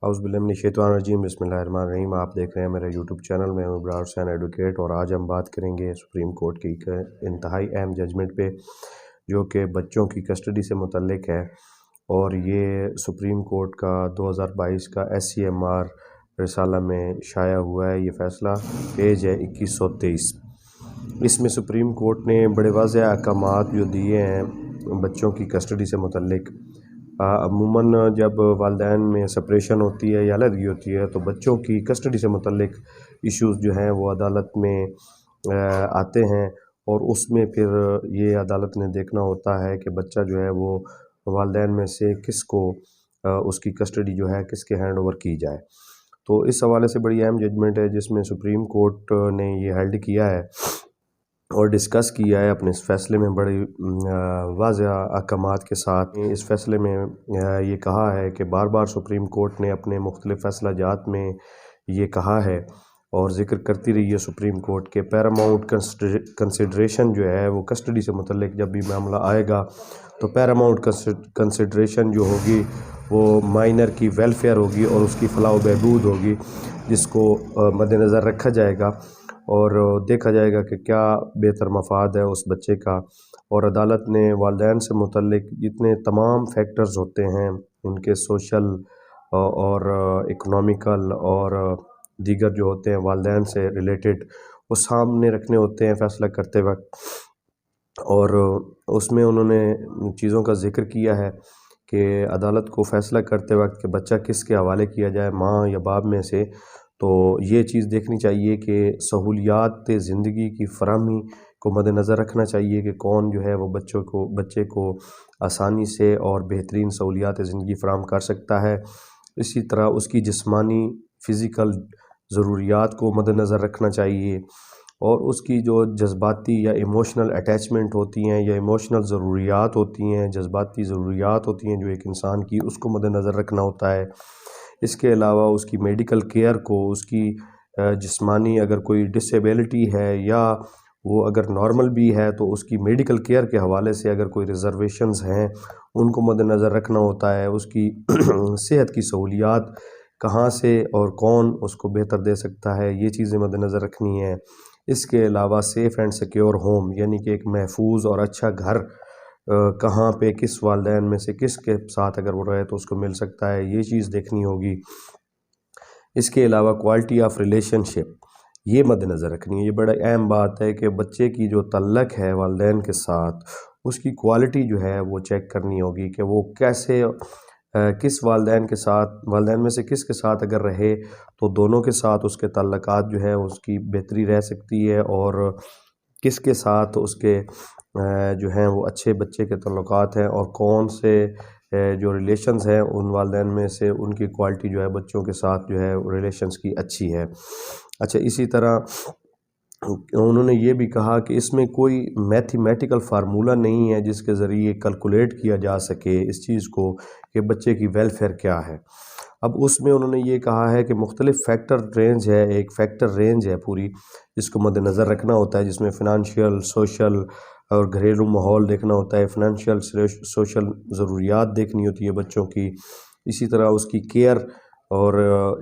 अऊज़ुबिल्लाहिमिनश्शैतानिर्रजीम बिस्मिल्लाहिर्रहमानिर्रहीम। आप देख रहे हैं मेरा यूट्यूब चैनल में इब्रार हुसैन एडवोकेट, और आज हम बात करेंगे सुप्रीम कोर्ट की एक इंतहाई अहम जजमेंट पे जो कि बच्चों की कस्टडी से मुतल्लिक है। और ये सुप्रीम कोर्ट का 2022 का SCMR रिसाला में शाया हुआ है। ये फ़ैसला पेज है 2123। इसमें सुप्रीम कोर्ट ने बड़े वाज़ेह अहकामात जो दिए हैं बच्चों की कस्टडी से मुतल्लिक। अमूमन जब वालिदैन में सेपरेशन होती है या अलग होती है तो बच्चों की कस्टडी से मुतल्लिक इश्यूज़ जो हैं वो अदालत में आते हैं, और उसमें फिर ये अदालत ने देखना होता है कि बच्चा जो है वो वालिदैन में से किसको उसकी कस्टडी जो है किसके हैंड ओवर की जाए। तो इस हवाले से बड़ी अहम जजमेंट है जिसमें सुप्रीम कोर्ट ने ये हेल्ड किया है और डिस्कस किया है अपने इस फ़ैसले में बड़ी वाज़ेह अहकामात के साथ। इस फ़ैसले में ये कहा है कि बार बार सुप्रीम कोर्ट ने अपने मुख्तलिफ़ फ़ैसला जात में ये कहा है और ज़िक्र करती रही है सुप्रीम कोर्ट के पैरामाउंट कंसिडरेशन जो है वो कस्टडी से मुतल्लिक जब भी मामला आएगा तो पैरामाउंट कंसिडरेशन जो होगी वो माइनर की वेलफेयर होगी और उसकी फलाह व बहबूद होगी, जिसको मद्देनज़र रखा जाएगा और देखा जाएगा कि क्या बेहतर मफाद है उस बच्चे का। और अदालत ने वालिदैन से मुतल्लिक जितने तमाम फैक्टर्स होते हैं उनके सोशल और इकोनॉमिकल और दीगर जो होते हैं वालिदैन से रिलेटेड वो सामने रखने होते हैं फ़ैसला करते वक्त। और उसमें उन्होंने चीज़ों का ज़िक्र किया है कि अदालत को फ़ैसला करते वक्त कि बच्चा किसके हवाले किया जाए, माँ या बाप में से, तो ये चीज़ देखनी चाहिए कि सहूलियात ज़िंदगी की फराहमी को मद्देनज़र रखना चाहिए कि कौन जो है वो बच्चे को आसानी से और बेहतरीन सहूलियात ज़िंदगी फराहम कर सकता है। इसी तरह उसकी जिस्मानी फ़िज़िकल ज़रूरियात को मद्देनज़र रखना चाहिए, और उसकी जो जज्बाती या इमोशनल अटैचमेंट होती हैं या इमोशनल ज़रूरियात होती हैं, जज्बाती ज़रूरियात होती हैं जो एक इंसान की, उसको मद्देनज़र रखना होता है। इसके अलावा उसकी मेडिकल केयर को, उसकी जिस्मानी अगर कोई डिसेबिलिटी है या वो अगर नॉर्मल भी है तो उसकी मेडिकल केयर के हवाले से अगर कोई रिज़र्वेशंस हैं उनको मद्देनज़र रखना होता है। उसकी सेहत की सहूलियात कहाँ से और कौन उसको बेहतर दे सकता है, ये चीज़ें मद्देनज़र रखनी है। इसके अलावा सेफ़ एंड सिक्योर होम यानी कि एक महफूज और अच्छा घर कहाँ पे किस वालिदैन में से किसके साथ अगर वो रहे तो उसको मिल सकता है, ये चीज़ देखनी होगी। इसके अलावा क्वालिटी ऑफ रिलेशनशिप ये मद्देनज़र रखनी है। ये बड़ा अहम बात है कि बच्चे की जो तल्लक है वालिदैन के साथ उसकी क्वालिटी जो है वो चेक करनी होगी कि वो कैसे किस वालिदैन के साथ, वालिदैन में से किस के साथ अगर रहे तो दोनों के साथ उसके ताल्लुकात जो है उसकी बेहतरी रह सकती है, और किसके साथ उसके जो हैं वो अच्छे बच्चे के ताल्लुकात हैं, और कौन से जो रिलेशंस हैं उन वालिदैन में से उनकी क्वालिटी जो है बच्चों के साथ जो है रिलेशंस की अच्छी है। अच्छा, इसी तरह उन्होंने ये भी कहा कि इसमें कोई मैथमेटिकल फार्मूला नहीं है जिसके ज़रिए कैलकुलेट किया जा सके इस चीज़ को कि बच्चे की वेलफेयर क्या है। अब उसमें उन्होंने ये कहा है कि मुख्तलिफ़ फैक्टर रेंज है, एक फैक्टर रेंज है पूरी जिसको मद्देनज़र रखना होता है, जिसमें फ़िनांशियल, सोशल और घरेलू माहौल देखना होता है, फ़िनांशियल सोशल ज़रूरियात देखनी होती है बच्चों की। इसी तरह उसकी केयर और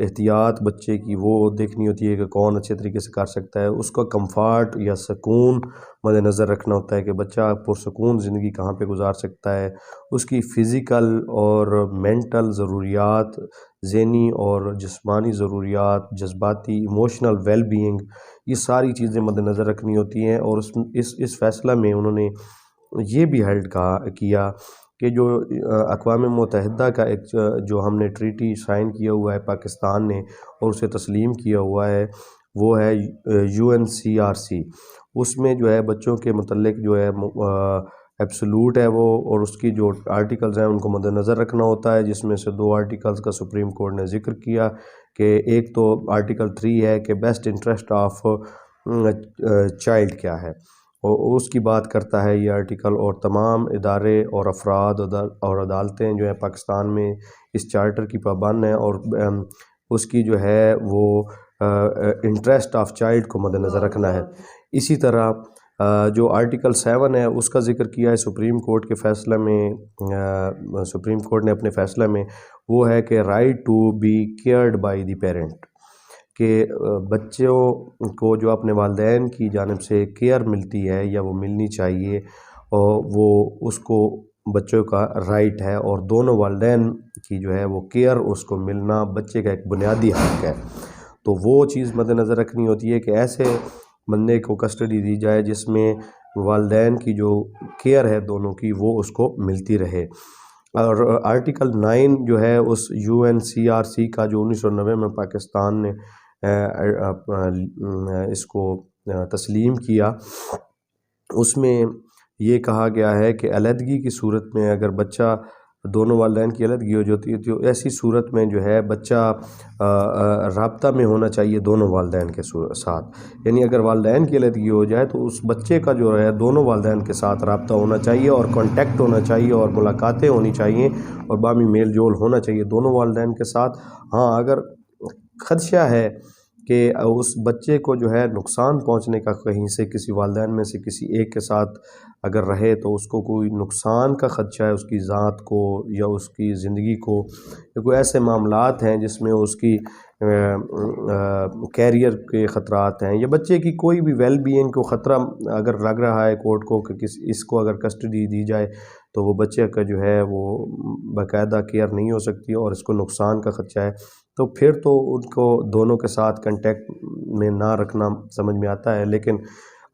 एहतियात बच्चे की वो देखनी होती है कि कौन अच्छे तरीके से कर सकता है। उसका कंफर्ट या सुकून मद्देनज़र रखना होता है कि बच्चा पुरसुकून ज़िंदगी कहाँ पे गुजार सकता है। उसकी फ़िज़िकल और मेंटल ज़रूरियात, ज़हनी और जिस्मानी ज़रूरियात, जज्बाती इमोशनल वेल बीइंग, ये सारी चीज़ें मद्देनज़र रखनी होती हैं। और इस फ़ैसला में उन्होंने ये भी हेल्ड किया कि जो अक़वाम मुत्तहिदा का एक जो हमने ट्रीटी साइन किया हुआ है पाकिस्तान ने और उसे तस्लीम किया हुआ है वो है UNCRC। उसमें जो है बच्चों के मुतल्लिक जो है एब्सोलूट है वो, और उसकी जो आर्टिकल्स हैं उनको मद्देनज़र रखना होता है, जिसमें से 2 आर्टिकल्स का सुप्रीम कोर्ट ने ज़िक्र किया कि एक तो आर्टिकल 3 है कि बेस्ट इंटरेस्ट ऑफ चाइल्ड क्या है, और उसकी बात करता है ये आर्टिकल। और तमाम इदारे और अफराद और अदालतें जो है पाकिस्तान में इस चार्टर की पाबंद हैं, और उसकी जो है वो इंटरेस्ट ऑफ चाइल्ड को मद्देनज़र रखना है। इसी तरह جو آرٹیکل 7 ہے اس کا ذکر کیا ہے سپریم کورٹ کے فیصلہ میں، سپریم کورٹ نے اپنے فیصلہ میں، وہ ہے کہ right to be cared by the parent, کہ بچوں کو جو اپنے والدین کی جانب سے کیئر ملتی ہے یا وہ ملنی چاہیے، اور وہ اس کو بچوں کا رائٹ ہے، اور دونوں والدین کی جو ہے وہ کیئر اس کو ملنا بچے کا ایک بنیادی حق ہے۔ تو وہ چیز مد نظر رکھنی ہوتی ہے کہ ایسے بندے کو کسٹڈی دی جائے جس میں والدین کی جو کیئر ہے دونوں کی وہ اس کو ملتی رہے۔ اور آرٹیکل 9 جو ہے اس UNCRC کا جو 1990 میں پاکستان نے اس کو تسلیم کیا، اس میں یہ کہا گیا ہے کہ علیحدگی کی صورت میں اگر بچہ، دونوں والدین کی علیحدگی ہو جاتی ہے تو ایسی صورت میں جو ہے بچہ رابطہ میں ہونا چاہیے دونوں والدین کے ساتھ، یعنی اگر والدین کی علیحدگی ہو جائے تو اس بچے کا جو ہے دونوں والدین کے ساتھ رابطہ ہونا چاہیے اور کانٹیکٹ ہونا چاہیے اور ملاقاتیں ہونی چاہیے اور باہمی میل جول ہونا چاہیے دونوں والدین کے ساتھ۔ ہاں، اگر خدشہ ہے کہ اس بچے کو جو ہے نقصان پہنچنے کا، کہیں سے کسی والدین میں سے کسی ایک کے ساتھ اگر رہے تو اس کو کوئی نقصان کا خدشہ ہے، اس کی ذات کو یا اس کی زندگی کو، یا کوئی ایسے معاملات ہیں جس میں اس کی کیریئر کے خطرات ہیں، یا بچے کی کوئی بھی ویل بینگ کو خطرہ اگر لگ رہا ہے کورٹ کو کہ اس کو اگر کسٹڈی دی جائے تو وہ بچے کا جو ہے وہ باقاعدہ کیئر نہیں ہو سکتی اور اس کو نقصان کا خدشہ ہے، تو پھر تو ان کو دونوں کے ساتھ کنٹیکٹ میں نہ رکھنا سمجھ میں آتا ہے۔ لیکن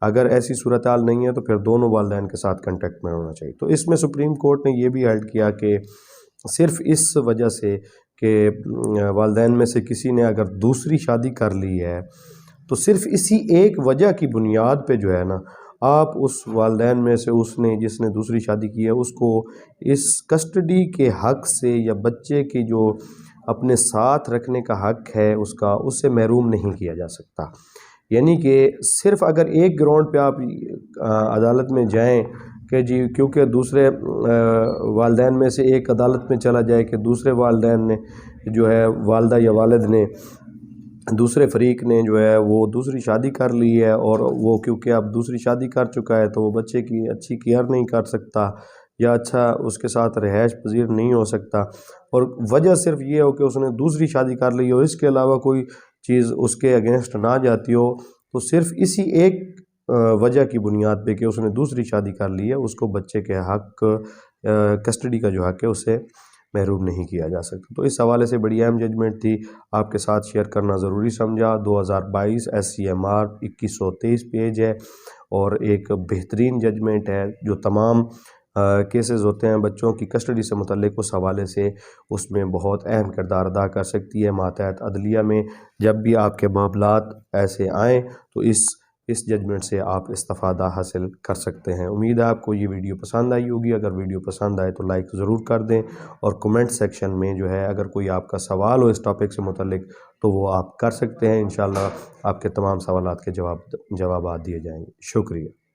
اگر ایسی صورتحال نہیں ہے تو پھر دونوں والدین کے ساتھ کنٹیکٹ میں ہونا چاہیے۔ تو اس میں سپریم کورٹ نے یہ بھی ایڈ کیا کہ صرف اس وجہ سے کہ والدین میں سے کسی نے اگر دوسری شادی کر لی ہے تو صرف اسی ایک وجہ کی بنیاد پہ جو ہے نا، آپ اس والدین میں سے جس نے دوسری شادی کی ہے اس کو اس کسٹڈی کے حق سے یا بچے کی جو اپنے ساتھ رکھنے کا حق ہے اس سے محروم نہیں کیا جا سکتا۔ یعنی کہ صرف اگر ایک گراؤنڈ پہ آپ عدالت میں جائیں کہ جی کیونکہ دوسرے والدین میں سے ایک عدالت میں چلا جائے کہ دوسرے والدین نے جو ہے، والدہ یا والد نے، دوسرے فریق نے جو ہے وہ دوسری شادی کر لی ہے، اور وہ کیونکہ اب دوسری شادی کر چکا ہے تو وہ بچے کی اچھی کیئر نہیں کر سکتا یا اچھا اس کے ساتھ رہائش پذیر نہیں ہو سکتا، اور وجہ صرف یہ ہو کہ اس نے دوسری شادی کر لی ہو، اس کے علاوہ کوئی چیز اس کے اگینسٹ نہ جاتی ہو، تو صرف اسی ایک وجہ کی بنیاد پہ کہ اس نے دوسری شادی کر لی ہے اس کو بچے کے حق، کسٹڈی کا جو حق ہے اسے محروم نہیں کیا جا سکتا۔ تو اس حوالے سے بڑی اہم ججمنٹ تھی، آپ کے ساتھ شیئر کرنا ضروری سمجھا۔ 2022 SCMR 2123 پیج ہے اور ایک بہترین ججمنٹ ہے جو تمام کیسز ہوتے ہیں بچوں کی کسٹڈی سے متعلق، اس حوالے سے اس میں بہت اہم کردار ادا کر سکتی ہے۔ ماتحت عدلیہ میں جب بھی آپ کے معاملات ایسے آئیں تو اس ججمنٹ سے آپ استفادہ حاصل کر سکتے ہیں۔ امید ہے آپ کو یہ ویڈیو پسند آئی ہوگی۔ اگر ویڈیو پسند آئے تو لائک ضرور کر دیں، اور کمنٹ سیکشن میں جو ہے اگر کوئی آپ کا سوال ہو اس ٹاپک سے متعلق تو وہ آپ کر سکتے ہیں۔ انشاءاللہ آپ کے تمام سوالات کے جوابات دیے جائیں گے۔ شکریہ۔